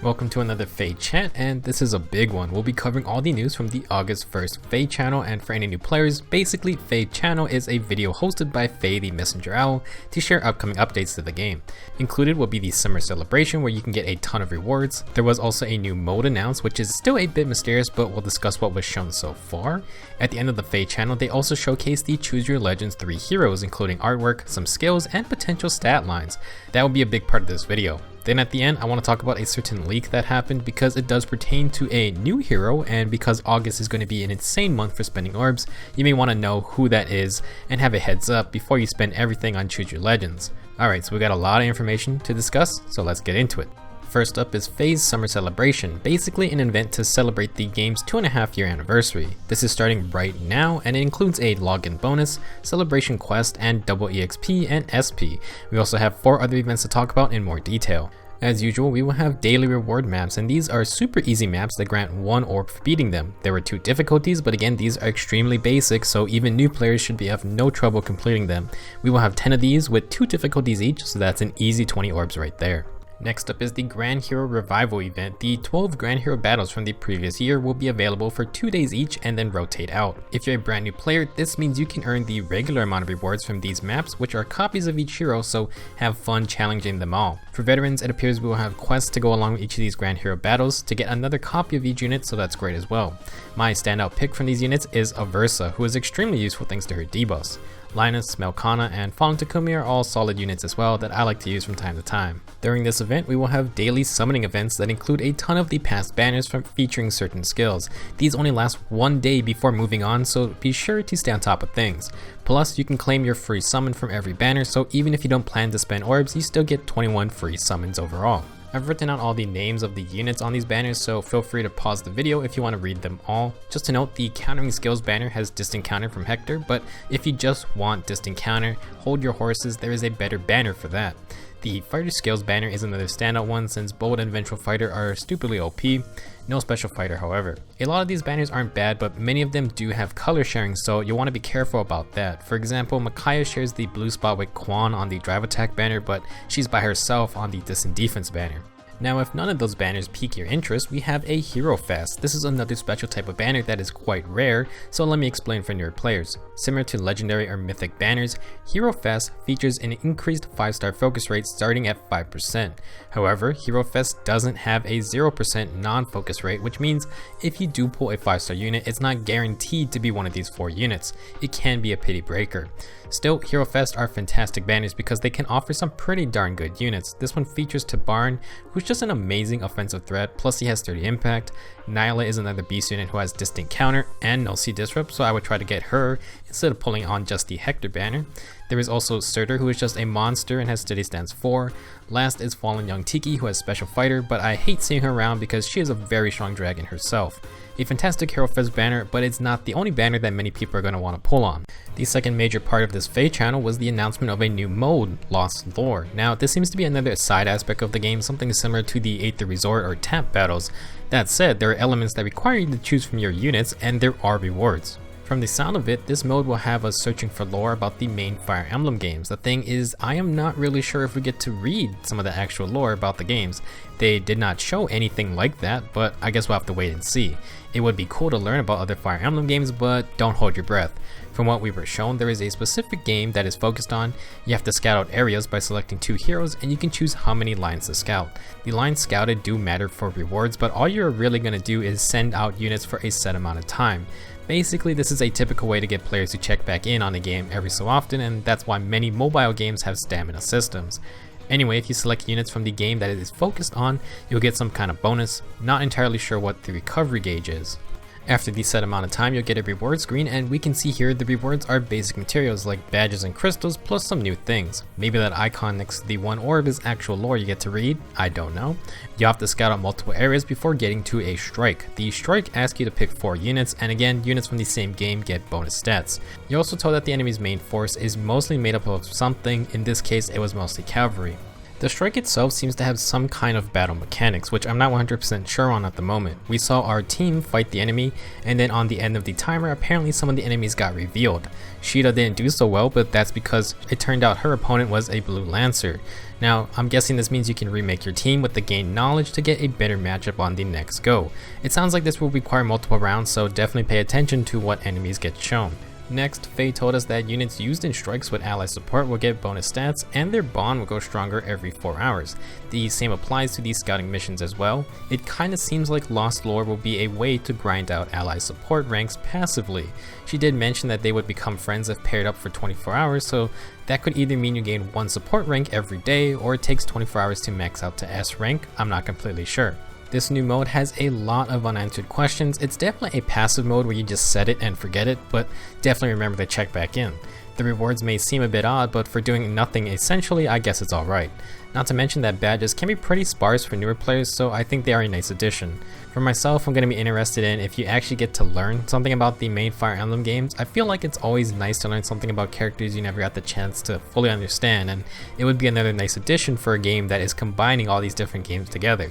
Welcome to another Feh Chat, and this is a big one. We'll be covering all the news from the August 1st Feh Channel, and for any new players, basically Feh Channel is a video hosted by Feh the Messenger Owl to share upcoming updates to the game. Included will be the summer celebration where you can get a ton of rewards. There was also a new mode announced, which is still a bit mysterious, but we'll discuss what was shown so far. At the end of the Feh Channel, they also showcased the Choose Your Legends 3 heroes, including artwork, some skills, and potential stat lines. That will be a big part of this video. Then at the end, I want to talk about a certain leak that happened because it does pertain to a new hero, and because August is going to be an insane month for spending orbs, you may want to know who that is and have a heads up before you spend everything on Choose Your Legends. Alright, so we got a lot of information to discuss, so let's get into it. First up is Feh's Summer Celebration, basically an event to celebrate the game's 2.5-year anniversary. This is starting right now, and it includes a login bonus, celebration quest, and double EXP and SP. We also have 4 other events to talk about in more detail. As usual, we will have daily reward maps, and these are super easy maps that grant 1 orb for beating them. There were 2 difficulties, but again, these are extremely basic, so even new players should have no trouble completing them. We will have 10 of these with 2 difficulties each, so that's an easy 20 orbs right there. Next up is the Grand Hero Revival event. The 12 Grand Hero battles from the previous year will be available for 2 days each and then rotate out. If you're a brand new player, this means you can earn the regular amount of rewards from these maps, which are copies of each hero, so have fun challenging them all. For veterans, it appears we will have quests to go along with each of these Grand Hero battles to get another copy of each unit, so that's great as well. My standout pick from these units is Aversa, who is extremely useful thanks to her debuffs. Linus, Melkana, and Fallen Takumi are all solid units as well that I like to use from time to time. During this event, we will have daily summoning events that include a ton of the past banners featuring certain skills. These only last 1 day before moving on, so be sure to stay on top of things. Plus, you can claim your free summon from every banner, so even if you don't plan to spend orbs, you still get 21 free summons overall. I've written out all the names of the units on these banners, so feel free to pause the video if you want to read them all. Just to note, the countering skills banner has distant counter from Hector, but if you just want distant counter, hold your horses, there is a better banner for that. The fighter skills banner is another standout one since bold and vengeful fighter are stupidly OP. No special fighter however. A lot of these banners aren't bad, but many of them do have color sharing, so you'll want to be careful about that. For example, Micaiah shares the blue spot with Quan on the drive attack banner, but she's by herself on the distant defense banner. Now, if none of those banners pique your interest, we have a Hero Fest. This is another special type of banner that is quite rare, so let me explain for newer players. Similar to legendary or mythic banners, Hero Fest features an increased 5-star focus rate starting at 5%. However, Hero Fest doesn't have a 0% non-focus rate, which means if you do pull a 5-star unit, it's not guaranteed to be one of these 4 units. It can be a pity breaker. Still, Hero Fest are fantastic banners because they can offer some pretty darn good units. This one features Tabarn, who's just an amazing offensive threat, plus he has 30 impact. Nyla is another beast unit who has distant counter and null C disrupt, so I would try to get her instead of pulling on just the Hector banner. There is also Surtur, who is just a monster and has steady stance 4. Last is Fallen Young Tiki, who has special fighter, but I hate seeing her around because she is a very strong dragon herself. A fantastic Hero Fest banner, but it's not the only banner that many people are going to want to pull on. The second major part of this Feh channel was the announcement of a new mode, Lost Lore. Now, this seems to be another side aspect of the game, something similar to the Aether Resort or tap battles. That said, there are elements that require you to choose from your units, and there are rewards. From the sound of it, this mode will have us searching for lore about the main Fire Emblem games. The thing is, I am not really sure if we get to read some of the actual lore about the games. They did not show anything like that, but I guess we'll have to wait and see. It would be cool to learn about other Fire Emblem games, but don't hold your breath. From what we were shown, there is a specific game that is focused on. You have to scout out areas by selecting 2 heroes, and you can choose how many lines to scout. The lines scouted do matter for rewards, but all you're really going to do is send out units for a set amount of time. Basically, this is a typical way to get players to check back in on a game every so often, and that's why many mobile games have stamina systems. Anyway, if you select units from the game that it is focused on, you'll get some kind of bonus. Not entirely sure what the recovery gauge is. After the set amount of time, you'll get a reward screen, and we can see here the rewards are basic materials like badges and crystals plus some new things. Maybe that icon next to the 1 orb is actual lore you get to read, I don't know. You have to scout out multiple areas before getting to a strike. The strike asks you to pick 4 units, and again, units from the same game get bonus stats. You're also told that the enemy's main force is mostly made up of something, in this case it was mostly cavalry. The strike itself seems to have some kind of battle mechanics, which I'm not 100% sure on at the moment. We saw our team fight the enemy, and then on the end of the timer, apparently some of the enemies got revealed. Sheeta didn't do so well, but that's because it turned out her opponent was a blue lancer. Now, I'm guessing this means you can remake your team with the gained knowledge to get a better matchup on the next go. It sounds like this will require multiple rounds, so definitely pay attention to what enemies get shown. Next, Feh told us that units used in strikes with ally support will get bonus stats, and their bond will go stronger every 4 hours. The same applies to these scouting missions as well. It kinda seems like Lost Lore will be a way to grind out ally support ranks passively. She did mention that they would become friends if paired up for 24 hours, so that could either mean you gain 1 support rank every day, or it takes 24 hours to max out to S rank. I'm not completely sure. This new mode has a lot of unanswered questions. It's definitely a passive mode where you just set it and forget it, but definitely remember to check back in. The rewards may seem a bit odd, but for doing nothing essentially, I guess it's alright. Not to mention that badges can be pretty sparse for newer players, so I think they are a nice addition. For myself, I'm going to be interested in if you actually get to learn something about the main Fire Emblem games. I feel like it's always nice to learn something about characters you never got the chance to fully understand, and it would be another nice addition for a game that is combining all these different games together.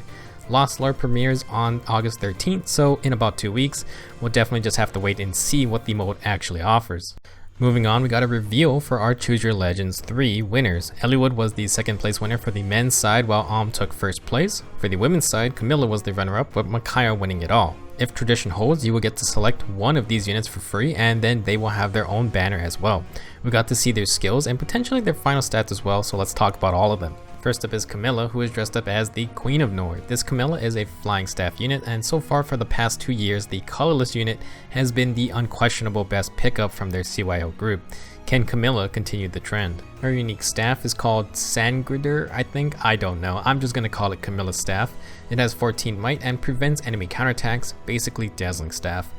Lost Lore premieres on August 13th, so in about 2 weeks, we'll definitely just have to wait and see what the mode actually offers. Moving on, we got a reveal for our Choose Your Legends 3 winners. Eliwood was the second place winner for the men's side, while Alm took first place. For the women's side, Camilla was the runner-up, with Micaiah winning it all. If tradition holds, you will get to select one of these units for free, and then they will have their own banner as well. We got to see their skills and potentially their final stats as well, so let's talk about all of them. First up is Camilla, who is dressed up as the Queen of North. This Camilla is a flying staff unit, and so far for the past 2 years, the colorless unit has been the unquestionable best pickup from their CYO group. Can Camilla continue the trend? Her unique staff is called Sangrider, I think. I don't know. I'm just gonna call it Camilla's staff. It has 14 might and prevents enemy counterattacks, basically dazzling staff.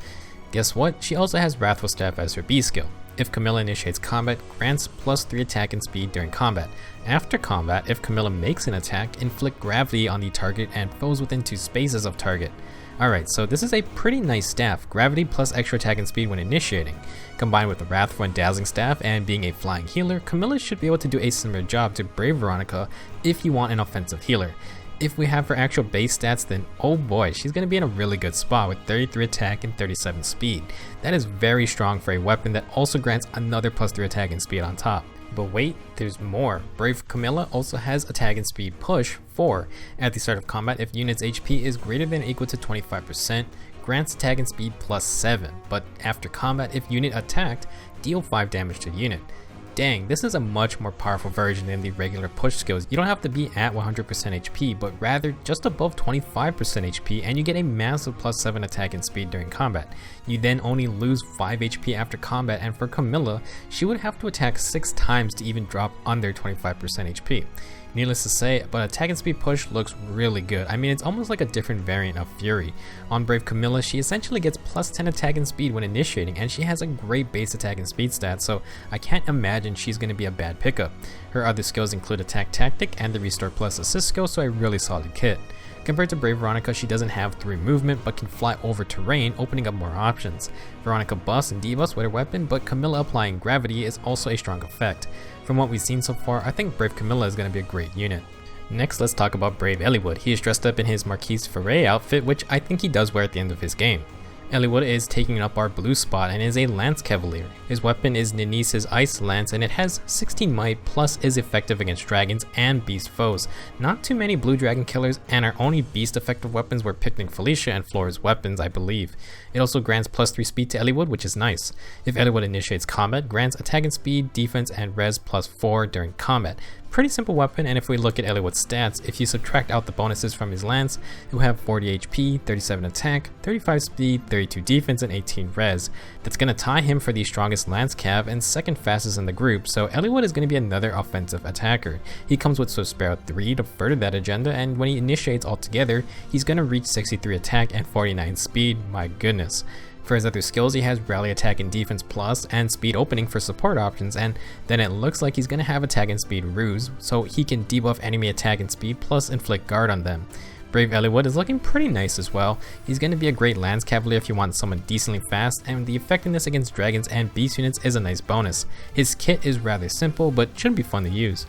Guess what? She also has Wrathful Staff as her B skill. If Camilla initiates combat, grants +3 attack and speed during combat. After combat, if Camilla makes an attack, inflict gravity on the target and foes within 2 spaces of target. Alright, so this is a pretty nice staff, gravity plus extra attack and speed when initiating. Combined with the Wrathful and Dazzling staff and being a flying healer, Camilla should be able to do a similar job to Brave Veronica if you want an offensive healer. If we have her actual base stats, then oh boy, she's going to be in a really good spot with 33 attack and 37 speed. That is very strong for a weapon that also grants another +3 attack and speed on top. But wait, there's more. Brave Camilla also has attack and speed push 4. At the start of combat, if unit's HP is greater than or equal to 25%, grants attack and speed +7. But after combat, if unit attacked, deal 5 damage to the unit. Dang, this is a much more powerful version than the regular push skills. You don't have to be at 100% HP, but rather just above 25% HP, and you get a massive +7 attack and speed during combat. You then only lose 5 HP after combat, and for Camilla, she would have to attack 6 times to even drop under 25% HP. Needless to say, but attack and speed push looks really good. I mean, it's almost like a different variant of Fury. On Brave Camilla, she essentially gets +10 attack and speed when initiating, and she has a great base attack and speed stat, so I can't imagine she's going to be a bad pickup. Her other skills include Attack Tactic and the Restore Plus Assist skill, so a really solid kit. Compared to Brave Veronica, she doesn't have 3 movement, but can fly over terrain, opening up more options. Veronica buffs and debuffs with her weapon, but Camilla applying gravity is also a strong effect. From what we've seen so far, I think Brave Camilla is going to be a great unit. Next, let's talk about Brave Eliwood. He is dressed up in his Marquise Foray outfit, which I think he does wear at the end of his game. Eliwood is taking up our blue spot and is a Lance Cavalier. His weapon is Ninice's Ice Lance, and it has 16 might plus is effective against dragons and beast foes. Not too many blue dragon killers, and our only beast effective weapons were Picnic Felicia and Flora's weapons, I believe. It also grants +3 speed to Eliwood, which is nice. If Eliwood initiates combat, grants attack and speed, defense, and res +4 during combat. Pretty simple weapon, and if we look at Eliwood's stats, if you subtract out the bonuses from his lance, he'll have 40 HP, 37 attack, 35 speed, 32 defense, and 18 res. That's going to tie him for the strongest lance cav and second fastest in the group, so Eliwood is going to be another offensive attacker. He comes with Swift Sparrow 3 to further that agenda, and when he initiates altogether, he's going to reach 63 attack and 49 speed. My goodness. For his other skills, he has Rally Attack and Defense Plus and Speed Opening for support options, and then it looks like he's going to have Attack and Speed Ruse, so he can debuff enemy attack and speed plus inflict guard on them. Brave Eliwood is looking pretty nice as well. He's going to be a great Lance Cavalier if you want someone decently fast, and the effectiveness against dragons and beast units is a nice bonus. His kit is rather simple, but should be fun to use.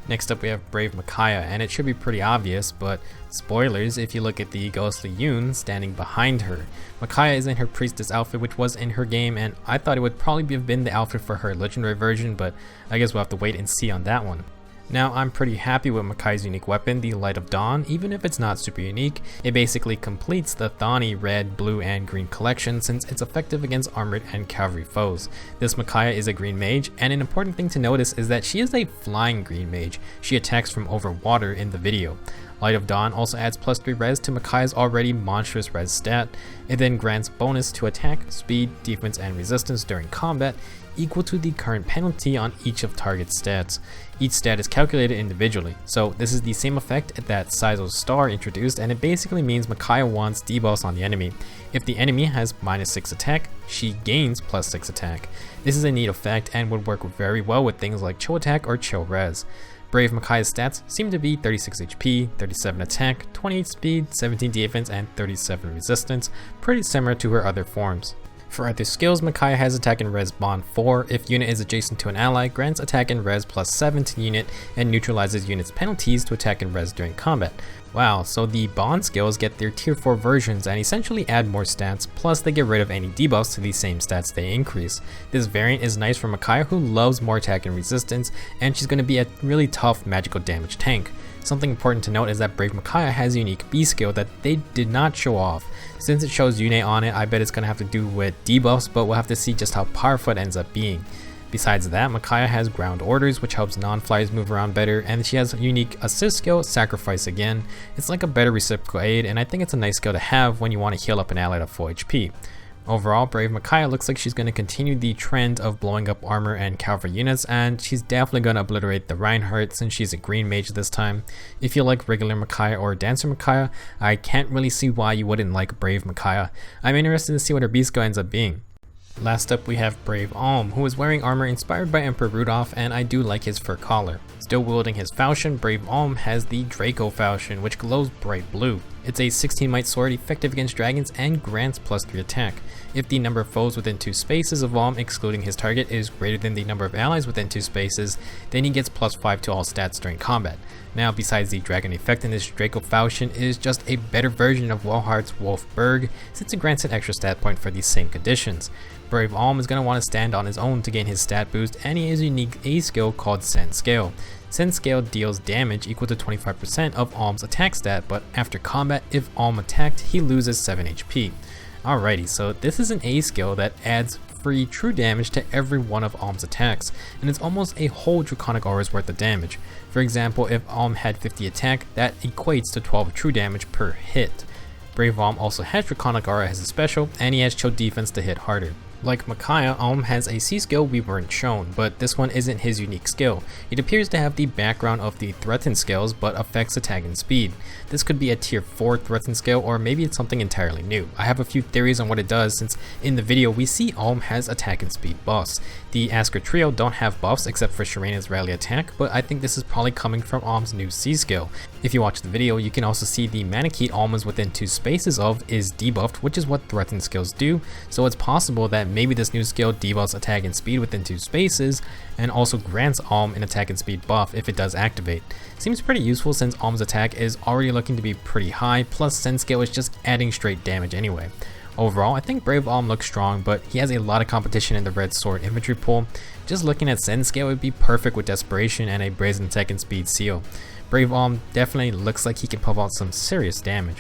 Next up we have Brave Micaiah, and it should be pretty obvious, but spoilers if you look at the ghostly Yoon standing behind her. Micaiah is in her priestess outfit, which was in her game, and I thought it would probably have been the outfit for her legendary version, but I guess we'll have to wait and see on that one. Now, I'm pretty happy with Makai's unique weapon, the Light of Dawn. Even if it's not super unique, it basically completes the Thani red, blue, and green collection since it's effective against armored and cavalry foes. This Makai is a green mage, and an important thing to notice is that she is a flying green mage. She attacks from over water in the video. Light of Dawn also adds +3 res to Makai's already monstrous res stat. It then grants bonus to attack, speed, defense, and resistance during combat, equal to the current penalty on each of target's stats. Each stat is calculated individually, so this is the same effect that Saizo's Star introduced, and it basically means Makai wants debuffs on the enemy. If the enemy has -6 attack, she gains +6 attack. This is a neat effect and would work very well with things like chill attack or chill res. Brave Makai's stats seem to be 36 HP, 37 attack, 28 speed, 17 defense, and 37 resistance, pretty similar to her other forms. For other skills, Makai has attack and res bond 4 if unit is adjacent to an ally, grants attack and res +7 to unit, and neutralizes unit's penalties to attack and res during combat. Wow, so the bond skills get their tier 4 versions and essentially add more stats, plus they get rid of any debuffs to the same stats they increase. This variant is nice for Makai, who loves more attack and resistance, and she's going to be a really tough magical damage tank. Something important to note is that Brave Makai has a unique B skill that they did not show off. Since it shows Yune on it, I bet it's going to have to do with debuffs, but we'll have to see just how powerful it ends up being. Besides that, Makai has ground orders, which helps non-flyers move around better, and she has a unique assist skill, Sacrifice Again. It's like a better reciprocal aid, and I think it's a nice skill to have when you want to heal up an ally to full HP. Overall, Brave Makai looks like she's going to continue the trend of blowing up armor and cavalry units, and she's definitely going to obliterate the Reinhardt since she's a green mage this time. If you like regular Makai or Dancer Makai, I can't really see why you wouldn't like Brave Makai. I'm interested to see what her B skill ends up being. Last up we have Brave Alm, who is wearing armor inspired by Emperor Rudolph, and I do like his fur collar. Still wielding his falchion, Brave Alm has the Draco falchion, which glows bright blue. It's a 16 might sword effective against dragons and grants +3 attack. If the number of foes within 2 spaces of Alm excluding his target is greater than the number of allies within 2 spaces, then he gets +5 to all stats during combat. Now, besides the dragon effect in this Draco falchion is just a better version of Wellhart's Wolfberg, since it grants an extra stat point for these same conditions. Brave Alm is going to want to stand on his own to gain his stat boost, and he has a unique A skill called Send Scale. Send Scale deals damage equal to 25% of Alm's attack stat, but after combat, if Alm attacked, he loses 7 HP. Alrighty, so this is an A skill that adds free true damage to every one of Alm's attacks, and it's almost a whole Draconic Aura's worth of damage. For example, if Alm had 50 attack, that equates to 12 true damage per hit. Brave Alm also has Draconic Aura as a special, and he has chill defense to hit harder. Like Makaya, Alm has a C skill we weren't shown, but this one isn't his unique skill. It appears to have the background of the Threaten skills, but affects attack and speed. This could be a tier 4 Threaten skill, or maybe it's something entirely new. I have a few theories on what it does, since in the video we see Alm has attack and speed buffs. The Asker trio don't have buffs except for Sharena's rally attack, but I think this is probably coming from Alm's new C skill. If you watch the video, you can also see the Manakete Alm is within 2 spaces of is debuffed, which is what Threaten skills do, so it's possible that maybe this new skill debuffs attack and speed within 2 spaces, and also grants Alm an attack and speed buff if it does activate. Seems pretty useful since Alm's attack is already looking to be pretty high, plus Send Scale is just adding straight damage anyway. Overall, I think Brave Alm looks strong, but he has a lot of competition in the red sword infantry pool. Just looking at Send Scale would be perfect with Desperation and a brazen attack and speed seal. Brave Alm definitely looks like he can pull out some serious damage.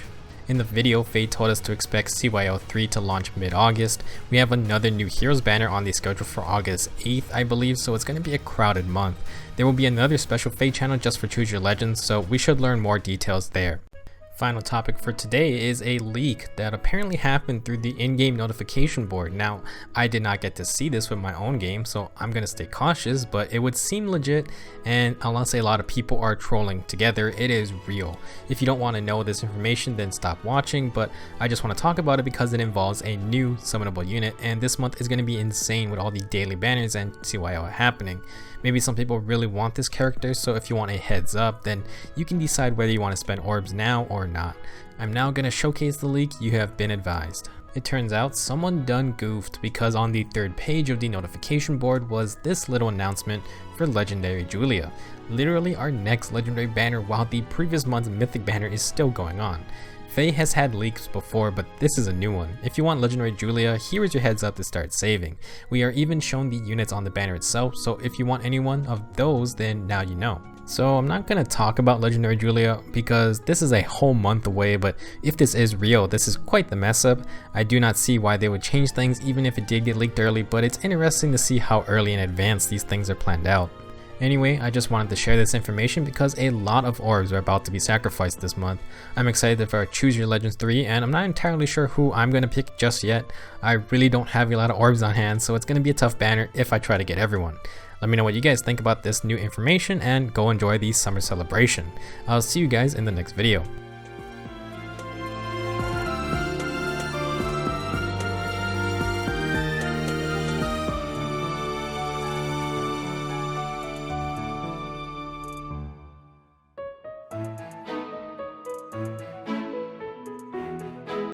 In the video, Feh told us to expect CYL 3 to launch mid-August. We have another new Heroes banner on the schedule for August 8th, I believe, so it's going to be a crowded month. There will be another special Feh channel just for Choose Your Legends, so we should learn more details there. Final topic for today is a leak that apparently happened through the in-game notification board. Now, I did not get to see this with my own game, so I'm gonna stay cautious, but it would seem legit, and unless a lot of people are trolling together, it is real. If you don't want to know this information, then stop watching, but I just want to talk about it because it involves a new summonable unit, and this month is going to be insane with all the daily banners and CYL happening. Maybe some people really want this character, so if you want a heads up, then you can decide whether you want to spend orbs now or not. I'm now going to showcase the leak. You have been advised. It turns out someone done goofed, because on the 3rd page of the notification board was this little announcement for Legendary Julia. Literally our next legendary banner, while the previous month's mythic banner is still going on. Feh has had leaks before, but this is a new one. If you want Legendary Julia, here is your heads up to start saving. We are even shown the units on the banner itself, so if you want any one of those, then now you know. So I'm not going to talk about Legendary Julia because this is a whole month away, but if this is real, this is quite the mess up. I do not see why they would change things even if it did get leaked early, but it's interesting to see how early in advance these things are planned out. Anyway, I just wanted to share this information because a lot of orbs are about to be sacrificed this month. I'm excited for Choose Your Legends 3 and I'm not entirely sure who I'm going to pick just yet. I really don't have a lot of orbs on hand, so it's going to be a tough banner if I try to get everyone. Let me know what you guys think about this new information and go enjoy the summer celebration. I'll see you guys in the next video.